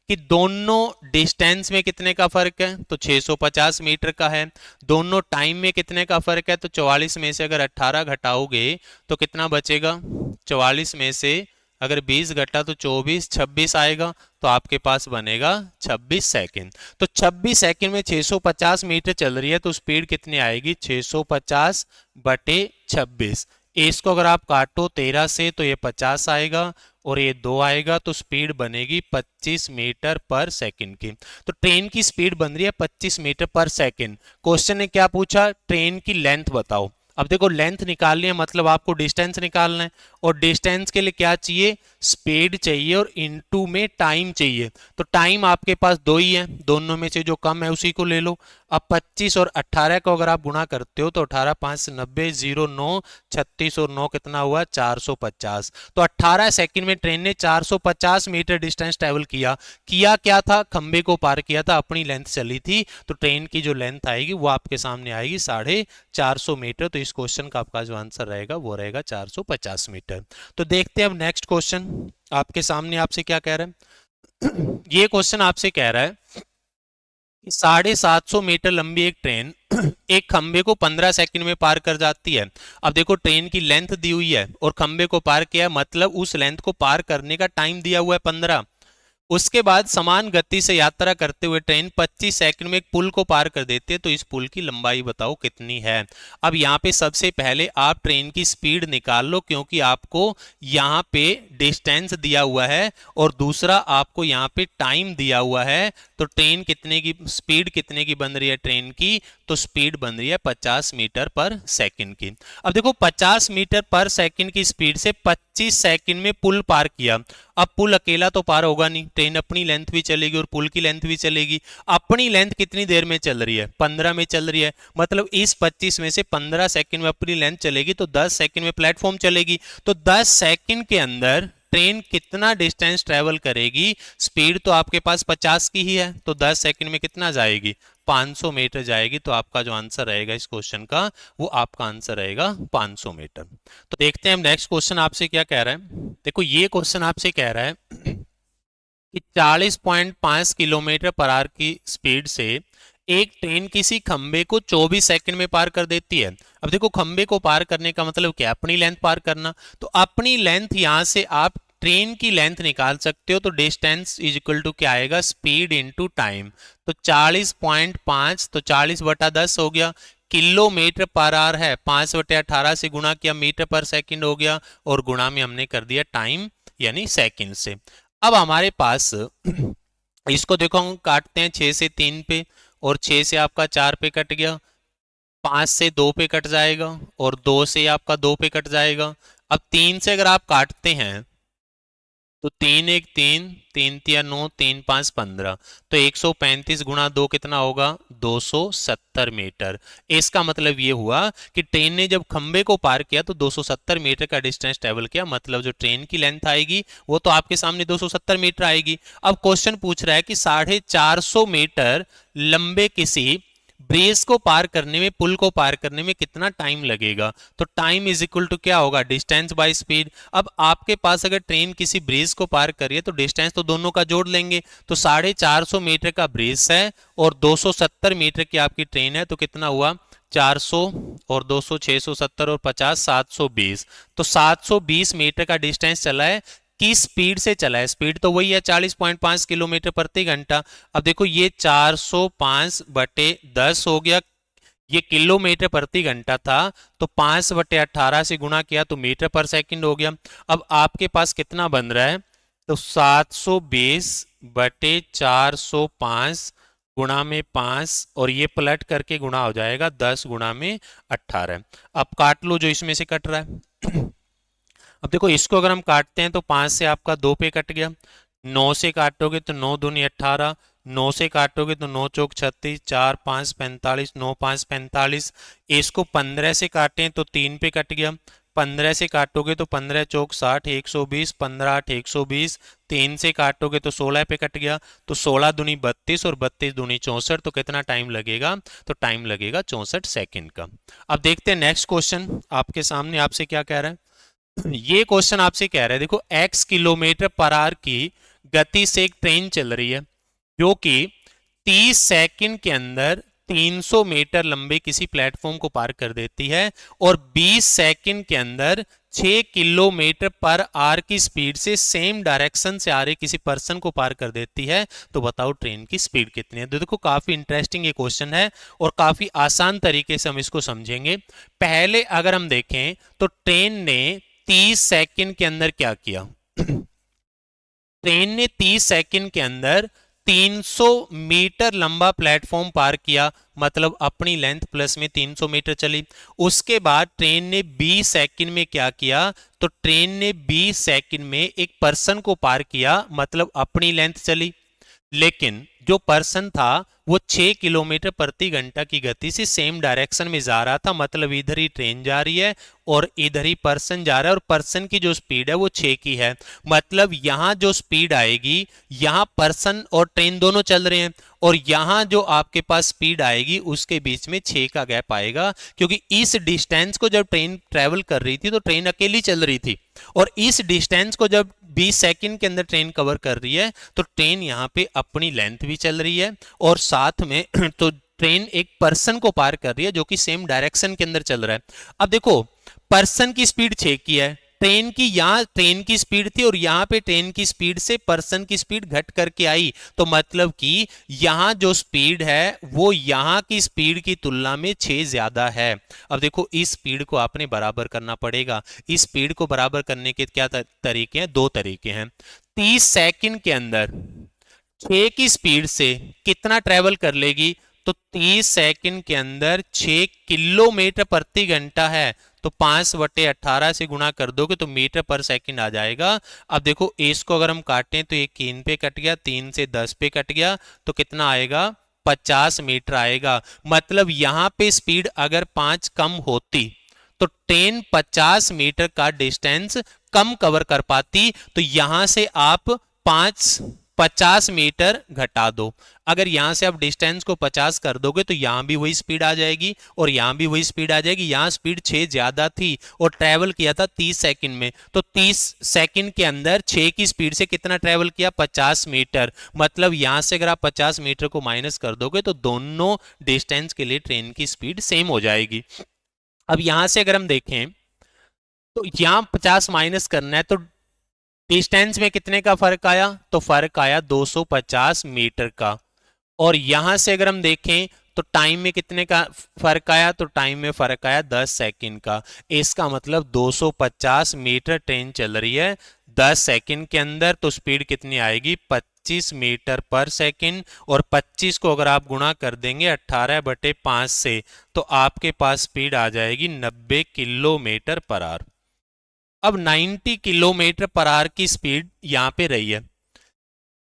कि दोनों डिस्टेंस में कितने का फर्क है, तो 650 मीटर का है। दोनों टाइम में कितने का फर्क है, तो 44 में से अगर 18 घटाओगे तो कितना बचेगा, 44 में से अगर 20 घटा तो 24, 26 आएगा। तो आपके पास बनेगा 26 सेकंड। तो 26 सेकंड में 650 मीटर चल रही है, तो स्पीड कितनी आएगी, 650 बटे 26। इसको अगर आप काटो 13 से तो ये 50 आएगा और ये 2 आएगा, तो स्पीड बनेगी 25 मीटर पर सेकंड की। तो ट्रेन की स्पीड बन रही है 25 मीटर पर सेकंड। क्वेश्चन ने क्या पूछा, ट्रेन की लेंथ बताओ। अब देखो लेंथ निकालनी है मतलब आपको डिस्टेंस निकालना है, और डिस्टेंस के लिए क्या चाहिए, स्पीड चाहिए और इनटू में टाइम चाहिए। तो टाइम आपके पास 2 ही है, दोनों में से जो कम है उसी को ले लो। अब 25 और 18 को अगर आप गुणा करते हो तो 18 5 90, 0 9, 36 और 9 कितना हुआ, 450। तो 18 सेकंड में ट्रेन ने 450 मीटर डिस्टेंस ट्रेवल किया। किया क्या था, खंबे को पार किया था, अपनी लेंथ चली थी। तो ट्रेन की जो लेंथ आएगी वो आपके सामने आएगी 450 मीटर। तो इस क्वेश्चन का आपका जो आंसर रहेगा वो रहेगा 450 मीटर। तो देखते हैं अब नेक्स्ट क्वेश्चन आपके सामने आपसे क्या कह रहा है। ये क्वेश्चन आपसे कह रहा है कि 750 मीटर लंबी एक ट्रेन एक खंबे को 15 सेकंड में पार कर जाती है। अब देखो ट्रेन की लेंथ दी हुई है और खंबे को पार किया है, मतलब उस लेंथ को पार करने का टाइम दिया हुआ है 15। उसके बाद समान गति से यात्रा करते हुए ट्रेन 25 सेकंड में एक पुल को पार कर देती है। तो इस पुल की लंबाई बताओ कितनी है। अब यहाँ पे सबसे पहले आप ट्रेन की स्पीड निकाल लो, क्योंकि आपको यहाँ पे डिस्टेंस दिया हुआ है और दूसरा आपको यहाँ पे टाइम दिया हुआ है। तो ट्रेन कितने की स्पीड कितने की बन रही है ट्रेन की, तो स्पीड बन रही है 50 मीटर पर सेकंड की। अब देखो 50 मीटर पर सेकंड की स्पीड से 25 सेकंड में पुल पार किया। अब पुल अकेला तो पार होगा नहीं, ट्रेन अपनी लेंथ भी चलेगी और पुल की लेंथ भी चलेगी। अपनी लेंथ कितनी देर में चल रही है, 15 में चल रही है, मतलब इस 25 में से 15 सेकंड में अपनी लेंथ चलेगी तो 10 सेकंड में प्लेटफॉर्म चलेगी। तो 10 सेकंड के अंदर ट्रेन कितना डिस्टेंस ट्रेवल करेगी, स्पीड तो आपके पास 50 की ही है, तो 10 सेकंड में कितना जाएगी, 500 मीटर जाएगी। तो आपका जो आंसर रहेगा इस क्वेश्चन का वो आपका आंसर रहेगा 500 मीटर। तो देखते हैं हम नेक्स्ट क्वेश्चन आपसे क्या कह रहा है। देखो ये क्वेश्चन आपसे कह रहा है कि 40.5 किलोमीटर पर आवर की स्पीड से एक ट्रेन किसी खंबे को 24 सेकंड में पार कर देती है। अब देखो खंबे को पार करने का मतलब क्या, अपनी लेंथ पार करना। तो अपनी लेंथ यहां से आप ट्रेन की लेंथ निकाल सकते हो। तो डिस्टेंस इज इक्वल टू क्या आएगा, स्पीड इनटू टाइम। तो 40.5 तो 40 बटा 10 हो गया, किलोमीटर पर आवर है, 5 बटे 18 से गुणा किया, मीटर पर सेकंड हो गया, और गुणा में हमने कर दिया टाइम यानी सेकंड से। अब हमारे पास इसको देखो हम काटते हैं 6 से 3 पे, और 6 से आपका 4 पे कट गया, 5 से 2 पे कट जाएगा, और 2 से आपका 2 पे कट जाएगा। अब 3 से अगर आप काटते हैं तो 3 1 3, 3 3 9, 3 5 15, तो 135 गुणा 2 कितना होगा? 270 मीटर। इसका मतलब ये हुआ कि ट्रेन ने जब खंबे को पार किया तो 270 मीटर का डिस्टेंस ट्रेवल किया, मतलब जो ट्रेन की लेंथ आएगी वो तो आपके सामने 270 मीटर आएगी। अब क्वेश्चन पूछ रहा है कि 450 मीटर लंबे किसी ब्रिज को पार करने में, पुल को पार करने में कितना टाइम लगेगा? तो टाइम इज इक्वल टू क्या होगा? Distance by speed. अब आपके पास अगर ट्रेन किसी ब्रिज को पार कर रही है तो डिस्टेंस तो दोनों का जोड़ लेंगे, तो 450 मीटर का ब्रिज है और 270 मीटर की आपकी ट्रेन है, तो कितना हुआ? 400 और 200 670 और 50 720, तो 720 मीटर का डिस्टेंस चला है। की स्पीड से चला है, स्पीड तो वही है 40.5 किलोमीटर प्रति घंटा। अब देखो ये 405/10 हो गया, ये किलोमीटर प्रति घंटा था, तो 5/18 से गुणा किया तो मीटर पर सेकंड हो गया। अब आपके पास कितना बन रहा है? तो 720/405 गुणा में 5, और ये पलट करके गुणा हो जाएगा 10 गुणा में 18। अब काट लो जो इसमें से कट रहा है। अब देखो इसको अगर हम काटते हैं तो 5 से आपका 2 पे कट गया, 9 से काटोगे तो 9 दूनी 18, 9 से काटोगे तो 9 चौक 36, 4 5 45, 9 5 45। इसको 15 से काटें तो 3 पे कट गया, 15 से काटोगे तो 15 चौक 60, 120, 15 8 120। 3 से काटोगे तो 16 पे कट गया, तो 16 दूनी 32 और 32 दूनी 64, तो कितना टाइम लगेगा? तो टाइम लगेगा 64 सेकंड का। अब देखते हैं नेक्स्ट क्वेश्चन आपके सामने आपसे क्या कह रहा है। ये क्वेश्चन आपसे कह रहा है, देखो x किलोमीटर पर आवर की गति से एक ट्रेन चल रही है जो कि 30 सेकंड के अंदर 300 मीटर लंबे किसी प्लेटफॉर्म को पार कर देती है और 20 सेकंड के अंदर 6 किलोमीटर पर आवर की स्पीड से सेम डायरेक्शन से आ रहे किसी पर्सन को पार कर देती है, तो बताओ ट्रेन की स्पीड कितनी है? तो देखो काफी इंटरेस्टिंग ये क्वेश्चन है और काफी आसान तरीके से हम इसको समझेंगे। पहले अगर हम देखें तो ट्रेन ने 30 सेकंड के अंदर क्या किया? ट्रेन ने 30 सेकंड के अंदर 300 मीटर लंबा प्लेटफॉर्म पार किया, मतलब अपनी लेंथ प्लस में 300 मीटर चली। उसके बाद ट्रेन ने 20 सेकंड में क्या किया? तो ट्रेन ने 20 सेकंड में एक पर्सन को पार किया, मतलब अपनी लेंथ चली। लेकिन जो पर्सन था वो 6 किलोमीटर प्रति घंटा की गति से सेम डायरेक्शन में जा रहा था, मतलब इधर ही ट्रेन जा रही है और इधर ही पर्सन जा रहा है, और पर्सन की जो स्पीड है वो 6 की है। मतलब यहां जो स्पीड आएगी, यहां पर्सन और ट्रेन दोनों चल रहे हैं, और यहां जो आपके पास स्पीड आएगी उसके बीच में 6 का गैप आएगा, क्योंकि इस डिस्टेंस को जब ट्रेन ट्रेवल कर रही थी तो ट्रेन अकेली चल रही थी, और इस डिस्टेंस को जब 20 सेकंड के अंदर ट्रेन कवर कर रही है तो ट्रेन यहां पे अपनी लेंथ भी चल रही है और साथ में तो ट्रेन एक पर्सन को पार कर रही है जो कि सेम डायरेक्शन के अंदर चल रहा है। अब देखो पर्सन की स्पीड 6 की है, ट्रेन की यहां ट्रेन की स्पीड थी और यहां पे ट्रेन की स्पीड से पर्सन की स्पीड घट करके आई, तो मतलब कि यहां जो स्पीड है वो यहां की स्पीड की तुलना में 6 ज्यादा है। अब देखो इस स्पीड को आपने बराबर करना पड़ेगा। इस स्पीड को बराबर करने के क्या तरीके हैं? 2 तरीके हैं। 30 सेकंड के अंदर 6 की स्पीड से कितना ट्रेवल कर लेगी? तो 30 सेकंड के अंदर 6 किलोमीटर प्रति घंटा है, तो 5/18 से गुणा कर दोगे तो मीटर पर सेकंड आ जाएगा। अब देखो इसको अगर हम काटें तो ये 3 पे कट गया, 3 से 10 पे कट गया, तो कितना आएगा? 50 मीटर आएगा। मतलब यहां पे स्पीड अगर 5 कम होती तो ट्रेन 50 मीटर का डिस्टेंस कम कवर कर पाती, तो यहां से आप 50 मीटर घटा दो। अगर यहां से आप डिस्टेंस को 50 कर दोगे तो यहां भी वही स्पीड आ जाएगी और यहां भी वही स्पीड आ जाएगी। यहां स्पीड 6 ज्यादा थी और ट्रेवल किया था 30 सेकंड में, तो 30 सेकंड के अंदर 6 की स्पीड से कितना ट्रेवल किया? 50 मीटर। मतलब यहां से अगर आप 50 मीटर को माइनस कर दोगे तो दोनों डिस्टेंस के लिए ट्रेन की स्पीड सेम हो जाएगी। अब यहां से अगर हम देखें तो यहां 50 माइनस करना है, तो डिस्टेंस में कितने का फर्क आया? तो फर्क आया 250 मीटर का। और यहां से अगर हम देखें तो टाइम में कितने का फर्क आया? तो टाइम में फर्क आया 10 सेकंड का। इसका मतलब 250 मीटर ट्रेन चल रही है 10 सेकंड के अंदर, तो स्पीड कितनी आएगी? 25 मीटर पर सेकंड। और 25 को अगर आप गुणा कर देंगे 18/5 से, तो आपके पास स्पीड आ जाएगी 90 किलोमीटर पर आवर। अब 90 किलोमीटर पर आवर की स्पीड यहां पे रही है,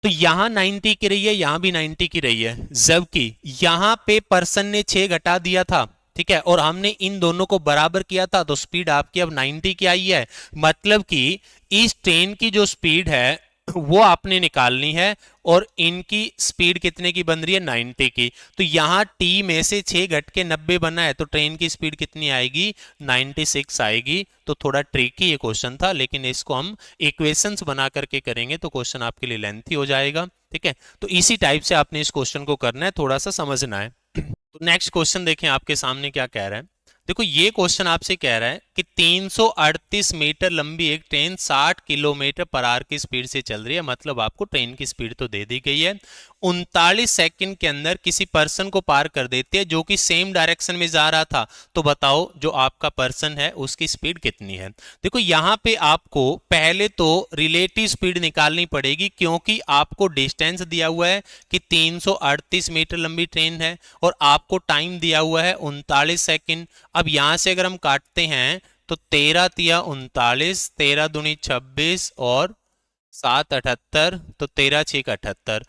तो यहां 90 की रही है, यहां भी 90 की रही है, जबकि यहां पे पर्सन ने 6 घटा दिया था, ठीक है, और हमने इन दोनों को बराबर किया था, तो स्पीड आपकी अब 90 की आई है। मतलब कि इस ट्रेन की जो स्पीड है वो आपने निकालनी है, और इनकी स्पीड कितने की बन रही है, 90 की। तो यहां टी में से 6 घट के 90 बना है, तो ट्रेन की स्पीड कितनी आएगी, 96 आएगी। तो थोड़ा ट्रिकी ये क्वेश्चन था, लेकिन इसको हम इक्वेशंस बना करके करेंगे तो क्वेश्चन आपके लिए लेंथी हो जाएगा, ठीक है। तो इसी टाइप से आपने इस क्वेश्चन को करना है, थोड़ा सा समझना है। तो नेक्स्ट क्वेश्चन देखें आपके सामने क्या कह रहा है। देखो ये क्वेश्चन आपसे कह रहा है कि 338 मीटर लंबी एक ट्रेन 60 किलोमीटर पर आवर की स्पीड से चल रही है, मतलब आपको ट्रेन की स्पीड तो दे दी गई है, 39 सेकंड के अंदर किसी पर्सन को पार कर देती है जो कि सेम डायरेक्शन में जा रहा था। तो बताओ जो आपका पर्सन है उसकी स्पीड कितनी है। देखो यहां पे आपको पहले तो रिलेटिव स्पीड निकालनी पड़ेगी, क्योंकि आपको डिस्टेंस दिया हुआ है कि 338 मीटर लंबी ट्रेन है, और आपको टाइम दिया हुआ है 39 सेकंड। अब यहां से अगर हम काटते हैं तो 13 तिया 39, 13 दूनी 26 और 7 78, तो 13 6 78।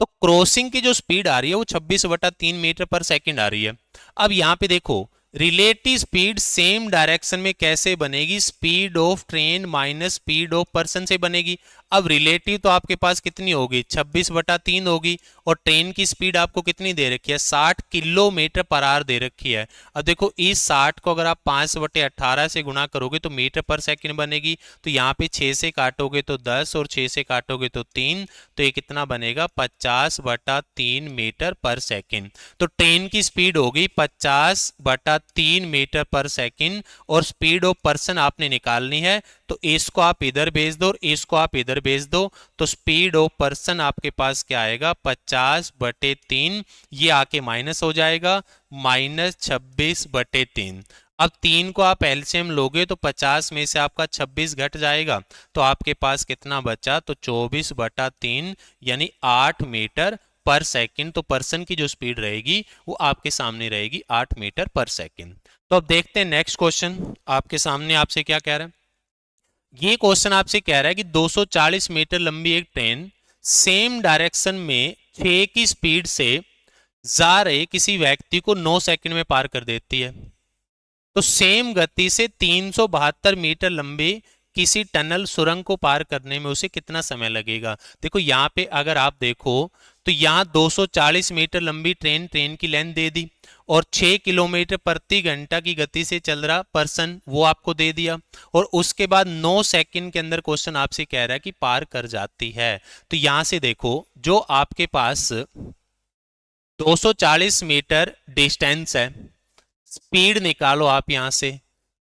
तो क्रॉसिंग की जो स्पीड आ रही है वो 26/3 मीटर पर सेकंड आ रही है। अब यहां पे देखो रिलेटिव स्पीड सेम डायरेक्शन में कैसे बनेगी, speed of train minus speed of person से बनेगी। अब रिलेटिव तो आपके पास कितनी होगी, 26/3 होगी, और ट्रेन की स्पीड आपको कितनी दे रखी है, 60 किलोमीटर पर आवर दे रखी है। अब देखो इस 60 को अगर आप 5/18 से गुणा करोगे तो मीटर पर सेकंड बनेगी, तो यहाँ पे 6 से काटोगे तो 10 और 6 से काटोगे तो 3, तो ये कितना बनेगा, 50/3 मीटर पर सेकंड। तो ट्रेन की स्पीड होगी 50/3 मीटर पर सेकंड, और स्पीड ऑफ पर्सन आपने निकालनी है, तो इसको आप इधर भेज दो और इसको आप इधर भेज दो, तो स्पीड ऑफ पर्सन आपके पास क्या आएगा, 50/3, ये आके माइनस हो जाएगा, -26/3। अब 3 को आप एलसीएम लोगे तो 50 में से आपका 26 घट जाएगा, तो आपके पास कितना बचा, तो 24/3 यानी 8 मीटर पर सेकंड। तो पर्सन की जो स्पीड रहेगी वो आपके सामने रहेगी 8 मीटर पर सेकंड। तो अब देखते हैं नेक्स्ट क्वेश्चन आपके सामने आपसे क्या कह रहा है। ये क्वेश्चन आपसे कह रहा है कि 240 मीटर लंबी एक ट्रेन सेम डायरेक्शन में 6 की स्पीड से जा रहे किसी व्यक्ति को 9 सेकंड में पार कर देती है। तो सेम गति से 372 मीटर लंबी किसी टनल सुरंग को पार करने में उसे कितना समय लगेगा। देखो यहाँ पे अगर आप देखो तो यहाँ 240 मीटर लंबी ट्रेन की लेंथ दे दी, और 6 किलोमीटर प्रति घंटा की गति से चल रहा पर्सन वो आपको दे दिया, और उसके बाद 9 सेकंड के अंदर क्वेश्चन आपसे कह रहा है कि पार कर जाती है। तो यहां से देखो जो आपके पास 240 मीटर डिस्टेंस है, स्पीड निकालो आप यहां से।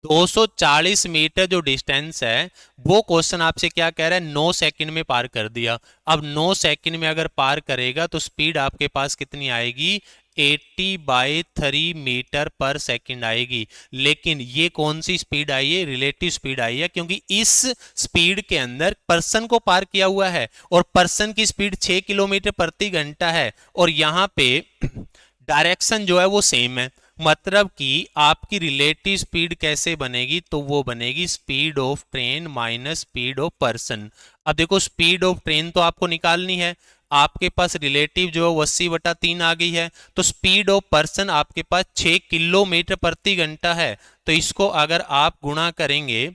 240 मीटर जो डिस्टेंस है वो क्वेश्चन आपसे क्या कह रहा है, 9 सेकंड में पार कर दिया। अब 9 सेकंड में अगर पार करेगा तो स्पीड आपके पास कितनी आएगी, 80/3 मीटर पर सेकंड आएगी। लेकिन ये कौन सी स्पीड आई है, रिलेटिव स्पीड आई है, क्योंकि इस स्पीड के अंदर पर्सन को पार किया हुआ है, और पर्सन की स्पीड 6 किलोमीटर प्रति घंटा है, और यहां पे डायरेक्शन जो है वो सेम है। मतलब कि आपकी रिलेटिव स्पीड कैसे बनेगी, तो वो बनेगी speed of train minus speed of person. अब देखो स्पीड ऑफ ट्रेन तो आपको निकालनी है, आपके पास रिलेटिव जो है 80/3 आ गई है, तो स्पीड ऑफ पर्सन आपके पास 6 किलोमीटर प्रति घंटा है, तो इसको अगर आप गुणा करेंगे,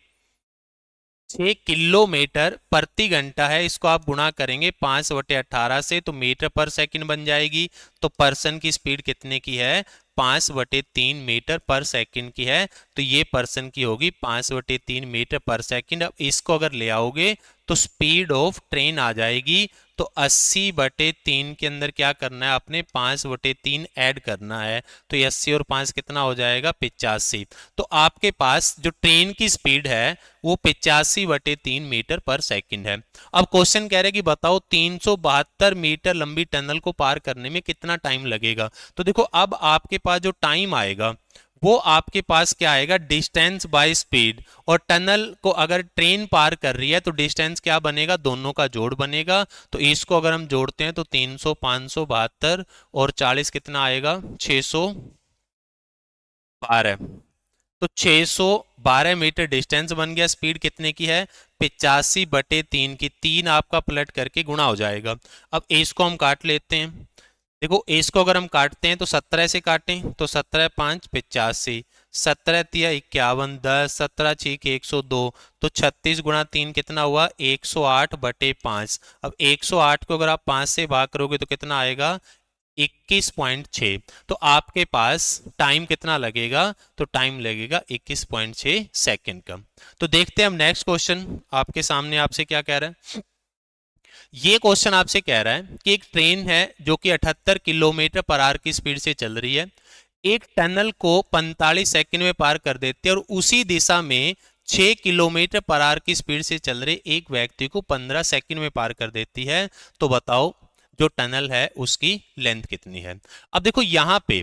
6 किलोमीटर प्रति घंटा है, इसको आप गुणा करेंगे 5/18 से, तो मीटर पर सेकंड बन जाएगी। तो पर्सन की स्पीड कितने की है, 5/3 मीटर पर सेकंड की है, तो ये पर्सन की होगी 5/3 मीटर पर सेकंड। अब इसको अगर ले आओगे तो स्पीड ऑफ ट्रेन आ जाएगी, तो 80/3 के अंदर क्या करना है, आपने 5/3 ऐड करना है, तो ये 80 और 5 कितना हो जाएगा, 85। तो आपके पास जो ट्रेन की स्पीड है वो 85/3 मीटर पर सेकंड है। अब क्वेश्चन कह रहे हैं कि बताओ 372 मीटर लंबी टनल को पार करने में कितना टाइम लगेगा। तो देखो अब आपके पास जो टाइम आएगा वो आपके पास क्या आएगा, डिस्टेंस बाय स्पीड, और टनल को अगर ट्रेन पार कर रही है तो डिस्टेंस क्या बनेगा, दोनों का जोड़ बनेगा। तो इसको अगर हम जोड़ते हैं तो 300 572 और 40 कितना आएगा, 612। तो 612 मीटर डिस्टेंस बन गया। स्पीड कितने की है? 85/3 की। 3 आपका पलट करके गुणा हो जाएगा। अब एस को हम काट लेते हैं। देखो एस को अगर हम काटते हैं तो 17 से काटें तो 17 5 85, 17 तिया 51, 10 17 6 102, तो 36 गुणा 3 कितना हुआ? 108/5। अब 108 को अगर आप 5 से भाग करोगे तो कितना आएगा? 21.6। तो आपके पास टाइम कितना लगेगा? तो टाइम लगेगा 21.6 सेकेंड का। तो देखते हैं हम नेक्स्ट क्वेश्चन आपके सामने आपसे क्या कह रहा है। ये क्वेश्चन आपसे कह रहा है कि एक ट्रेन है जो कि 78 किलोमीटर पर आवर की स्पीड से चल रही है, एक टनल को 45 सेकंड में पार कर देती है और उसी दिशा में 6 किलोमीटर पर आवर की स्पीड से चल रहे एक व्यक्ति को 15 सेकंड में पार कर देती है। तो बताओ जो टनल है उसकी लेंथ कितनी है? अब देखो यहां पे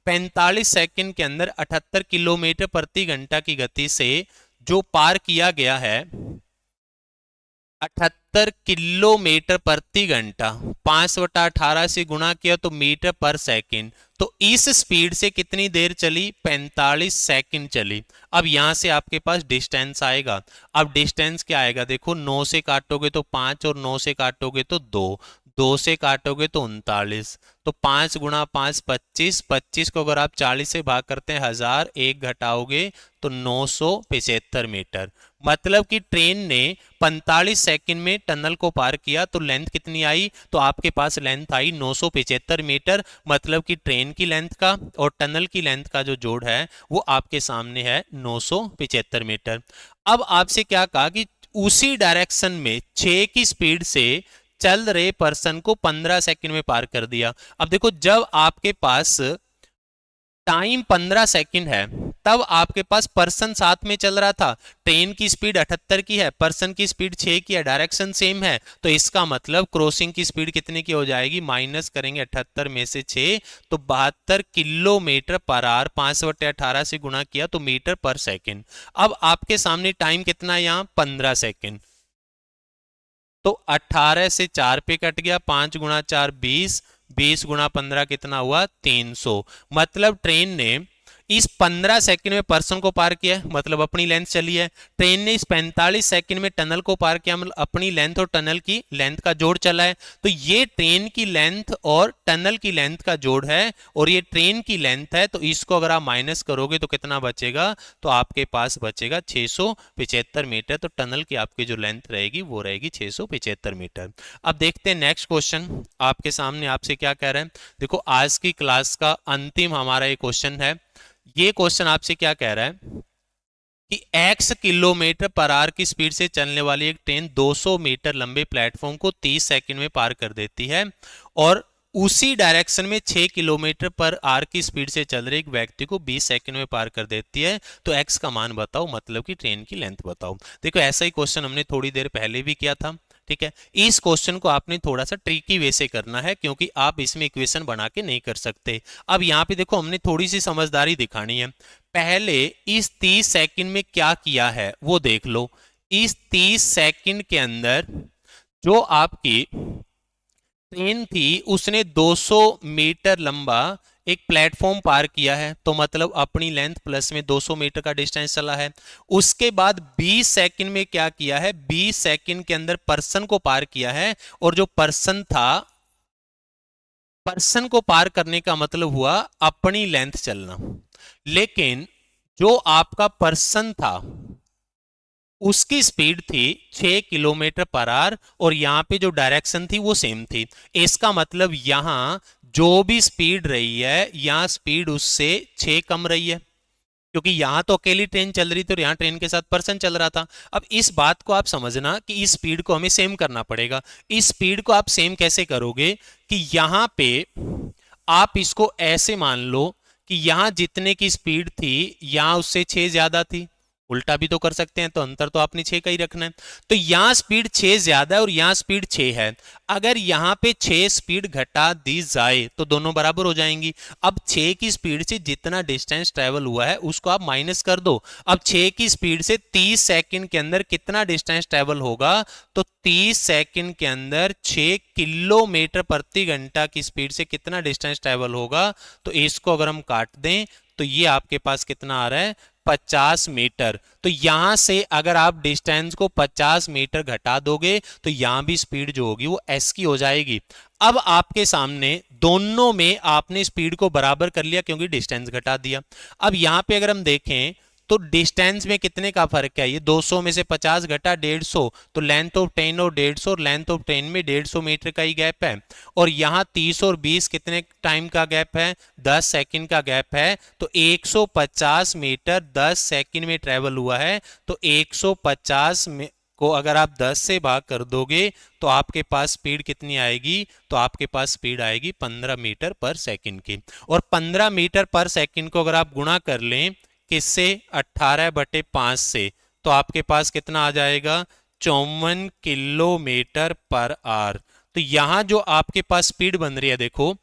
45 सेकंड के अंदर 78 किलोमीटर प्रति घंटा की गति से जो पार किया गया है 78 किलोमीटर प्रति घंटा, 5/18 से गुणा किया तो मीटर पर सेकंड, तो इस स्पीड से कितनी देर चली? 45 सेकंड चली। अब यहां से आपके पास डिस्टेंस आएगा। अब डिस्टेंस क्या आएगा? देखो 9 से काटोगे तो 5 और 9 से काटोगे तो 2, 2 से काटोगे तो 39, तो 5 गुणा 5 25, 25 को अगर आप 40 से भाग करते हैं 1000, एक घटाओगे तो 975 मीटर। मतलब कि ट्रेन ने 45 सेकंड में टनल को पार किया। तो लेंथ कितनी आई? तो आपके पास लेंथ आई 975 मीटर। मतलब कि ट्रेन की लेंथ का और टनल की लेंथ का जो जोड़ है वो आपके सामने है 975 मीटर। अब आपसे क्या कहा कि उसी डायरेक्शन में 6 की स्पीड से चल रहे पर्सन को 15 सेकंड में पार कर दिया। अब देखो जब आपके पास टाइम 15 सेकंड है तब आपके पास पर्सन साथ में चल रहा था। ट्रेन की स्पीड 78 की है, पर्सन की स्पीड 6 की है, डायरेक्शन सेम है, तो इसका मतलब क्रॉसिंग की स्पीड कितने की हो जाएगी? माइनस करेंगे 78 में से 6 तो 72 किलोमीटर पर आवर। 5/18 से गुणा किया तो मीटर पर सेकंड। अब आपके सामने टाइम कितना है? यहाँ 15 सेकंड। तो 18 से 4 पे कट गया, 5 गुणा 4 20, 20 गुणा 15 कितना हुआ? 300। मतलब ट्रेन ने इस 15 सेकंड में पर्सन को पार किया, मतलब अपनी लेंथ चली है। ट्रेन ने इस 45 सेकंड में टनल को पार किया, मतलब अपनी लेंथ और टनल की लेंथ का जोड़ चला है। तो ये ट्रेन की लेंथ और टनल की लेंथ का जोड़ है और ये ट्रेन की लेंथ है। तो इसको अगर आप माइनस करोगे तो कितना बचेगा? तो आपके पास बचेगा 675 मीटर। तो टनल की आपकी जो लेंथ रहेगी वो रहेगी 675 मीटर। अब देखते हैं नेक्स्ट क्वेश्चन आपके सामने आपसे क्या कह रहे हैं। देखो आज की क्लास का अंतिम हमारा ये क्वेश्चन है। ये क्वेश्चन आपसे क्या कह रहा है कि x किलोमीटर पर आवर की स्पीड से चलने वाली एक ट्रेन 200 मीटर लंबे प्लेटफॉर्म को 30 सेकंड में पार कर देती है और उसी डायरेक्शन में 6 किलोमीटर पर आवर की स्पीड से चल रहे एक व्यक्ति को 20 सेकंड में पार कर देती है। तो x का मान बताओ, मतलब कि ट्रेन की लेंथ बताओ। देखो ऐसा ही क्वेश्चन हमने थोड़ी देर पहले भी किया था। ठीक है, इस क्वेश्चन को आपने थोड़ा सा ट्रिकी वे से करना है क्योंकि आप इसमें इक्वेशन बना के नहीं कर सकते। अब यहाँ पे देखो हमने थोड़ी सी समझदारी दिखानी है। पहले इस 30 सेकंड में क्या किया है वो देख लो। इस 30 सेकंड के अंदर जो आपकी ट्रेन थी उसने 200 मीटर लंबा एक प्लेटफॉर्म पार किया है, तो मतलब अपनी लेंथ प्लस में 200 मीटर का डिस्टेंस चला है। उसके बाद 20 सेकंड में क्या किया है? 20 सेकंड के अंदर पर्सन को पार किया है और जो पर्सन था, पर्सन को पार करने का मतलब हुआ अपनी लेंथ चलना। लेकिन जो आपका पर्सन था उसकी स्पीड थी 6 किलोमीटर पर आवर और यहां पे जो डायरेक्शन थी वो सेम थी। इसका मतलब यहां जो भी स्पीड रही है यहां स्पीड उससे 6 कम रही है, क्योंकि यहां तो अकेली ट्रेन चल रही थी और यहां ट्रेन के साथ पर्सन चल रहा था। अब इस बात को आप समझना कि इस स्पीड को हमें सेम करना पड़ेगा। इस स्पीड को आप सेम कैसे करोगे कि यहां पे आप इसको ऐसे मान लो कि यहां जितने की स्पीड थी यहां उससे 6 ज्यादा थी। उल्टा भी तो कर सकते हैं, तो अंतर तो आपने 6 का ही रखना है। तो यहां स्पीड 6 ज्यादा है और यहां स्पीड 6 है। अगर यहां पे 6 स्पीड घटा दी जाए तो दोनों बराबर हो जाएंगी। अब 6 की स्पीड से जितना डिस्टेंस ट्रेवल हुआ है उसको आप माइनस कर दो। अब 6 की स्पीड से 30 सेकंड के अंदर कितना डिस्टेंस ट्रेवल होगा? तो 30 सेकंड के अंदर 6 किलोमीटर प्रति घंटा की स्पीड से कितना डिस्टेंस ट्रेवल होगा? तो इसको अगर हम काट दें तो ये आपके पास कितना आ रहा है 50 मीटर। तो यहां से अगर आप डिस्टेंस को 50 मीटर घटा दोगे तो यहां भी स्पीड जो होगी वो s की हो जाएगी। अब आपके सामने दोनों में आपने स्पीड को बराबर कर लिया क्योंकि डिस्टेंस घटा दिया। अब यहां पे अगर हम देखें तो डिस्टेंस में कितने का फर्क है, ये 200 में से 50 घटा 150, तो लेंथ ऑफ ट्रेन और 150 और लेंथ ऑफ ट्रेन में 150 मीटर का ही गैप है। और यहां 30 और 20 कितने टाइम का गैप है, 10 सेकंड का गैप है। तो 150 मीटर 10 सेकंड में ट्रेवल हुआ है। तो 150 में को अगर आप 10 से भाग कर दोगे तो आपके पास स्पीड कितनी आएगी, तो आपके पास स्पीड आएगी 15 मीटर पर सेकंड की। और 15 मीटर पर सेकंड को अगर आप गुणा कर लें किससे, 18/5 से, तो आपके पास कितना आ जाएगा 54 किलोमीटर पर आवर। तो यहां जो आपके पास स्पीड बन रही है, देखो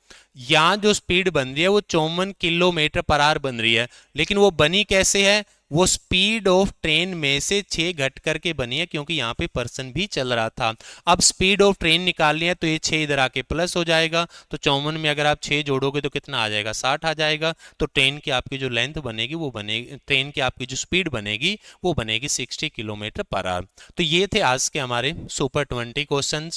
यहां जो स्पीड बन रही है वो 54 किलोमीटर पर आवर बन रही है, लेकिन वो बनी कैसे है, वो स्पीड ऑफ ट्रेन में से 6 घट करके बनी है क्योंकि यहां पे पर्सन भी चल रहा था। अब स्पीड ऑफ ट्रेन निकालनी है तो ये 6 इधर आके प्लस हो जाएगा, तो 54 में अगर आप 6 जोड़ोगे तो कितना आ जाएगा 60 आ जाएगा। तो ट्रेन की आपकी जो लेंथ बनेगी वो बनेगी, ट्रेन की आपकी जो स्पीड बनेगी वो बनेगी 60 किलोमीटर पर आवर। तो ये थे आज के हमारे सुपर 20 क्वेश्चन।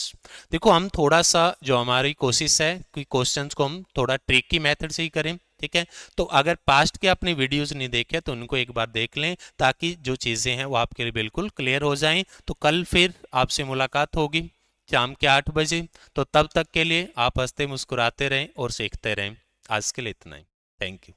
देखो हम थोड़ा सा जो हमारी कोशिश है कि क्वेश्चंस को हम थोड़ा ट्रिकी मेथड से ही करें, ठीक है। तो अगर पास्ट के आपने वीडियोस नहीं देखे तो उनको एक बार देख लें ताकि जो चीज़ें हैं वो आपके लिए बिल्कुल क्लियर हो जाएं। तो कल फिर आपसे मुलाकात होगी शाम के 8 बजे। तो तब तक के लिए आप हंसते मुस्कुराते रहें और सीखते रहें। आज के लिए इतना ही, थैंक यू।